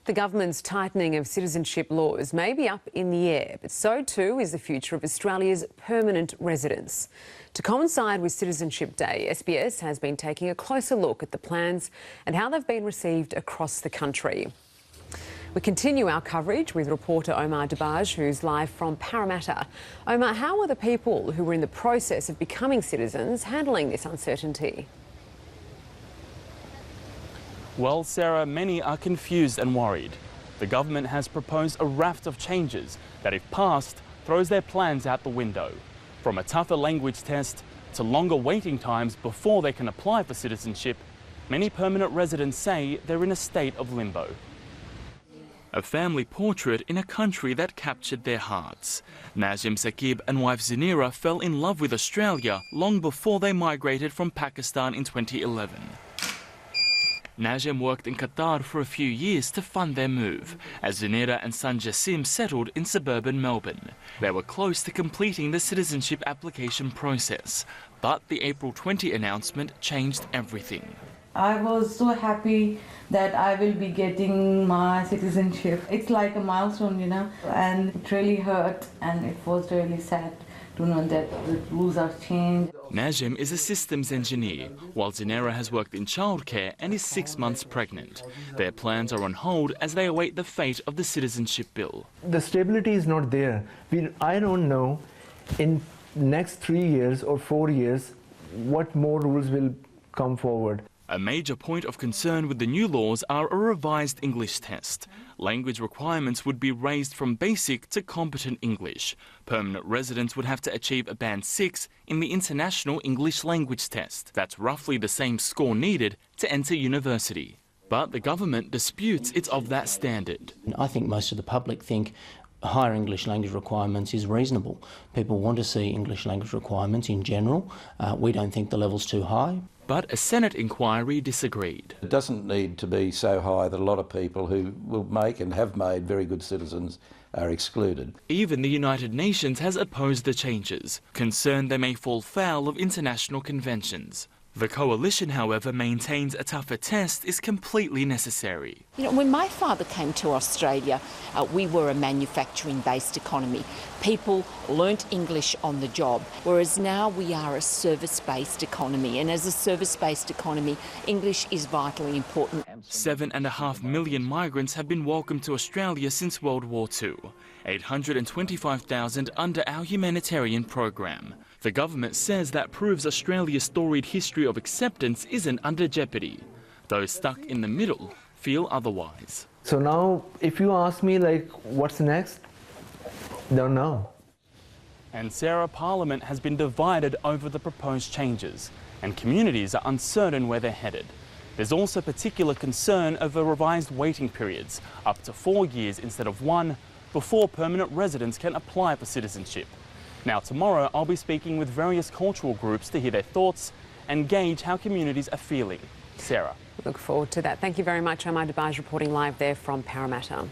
The government's tightening of citizenship laws may be up in the air, but so too is the future of Australia's permanent residents. To coincide with Citizenship Day, SBS has been taking a closer look at the plans and how they've been received across the country. We continue our coverage with reporter Omar Dabbagh, who's live from Parramatta. Omar, how are the people who were in the process of becoming citizens handling this uncertainty? Well, Sarah, many are confused and worried. The government has proposed a raft of changes that, if passed, throws their plans out the window. From a tougher language test to longer waiting times before they can apply for citizenship, many permanent residents say they're in a state of limbo. A family portrait in a country that captured their hearts. Nazim Saqib and wife Zinira fell in love with Australia long before they migrated from Pakistan in 2011. Nazim worked in Qatar for a few years to fund their move, as Zinira and son Jassim settled in suburban Melbourne. They were close to completing the citizenship application process, but the April 20 announcement changed everything. I was so happy that I will be getting my citizenship. It's like a milestone, and it really hurt and it was really sad to know that the rules are changed. Nazim is a systems engineer, while Zinira has worked in childcare and is 6 months pregnant. Their plans are on hold as they await the fate of the citizenship bill. The stability is not there. I don't know in next 3 years or 4 years what more rules will come forward. A major point of concern with the new laws are a revised English test. Language requirements would be raised from basic to competent English. Permanent residents would have to achieve a band 6 in the International English Language Test. That's roughly the same score needed to enter university. But the government disputes it's of that standard. I think most of the public think higher English language requirements is reasonable. People want to see English language requirements in general. We don't think the level's too high. But a Senate inquiry disagreed. It doesn't need to be so high that a lot of people who will make and have made very good citizens are excluded. Even the United Nations has opposed the changes, concerned they may fall foul of international conventions. The coalition, however, maintains a tougher test is completely necessary. When my father came to Australia, we were a manufacturing-based economy. People learnt English on the job, whereas now we are a service-based economy. And as a service-based economy, English is vitally important. 7.5 million migrants have been welcomed to Australia since World War II, 825,000 under our humanitarian program. The government says that proves Australia's storied history of acceptance isn't under jeopardy. Those stuck in the middle feel otherwise. So now, if you ask me, what's next? Don't know. And Sarah, Parliament has been divided over the proposed changes, and communities are uncertain where they're headed. There's also particular concern over revised waiting periods, up to 4 years instead of 1, before permanent residents can apply for citizenship. Now, tomorrow I'll be speaking with various cultural groups to hear their thoughts and gauge how communities are feeling. Sarah. Look forward to that. Thank you very much, Omar Dabbagh, reporting live there from Parramatta.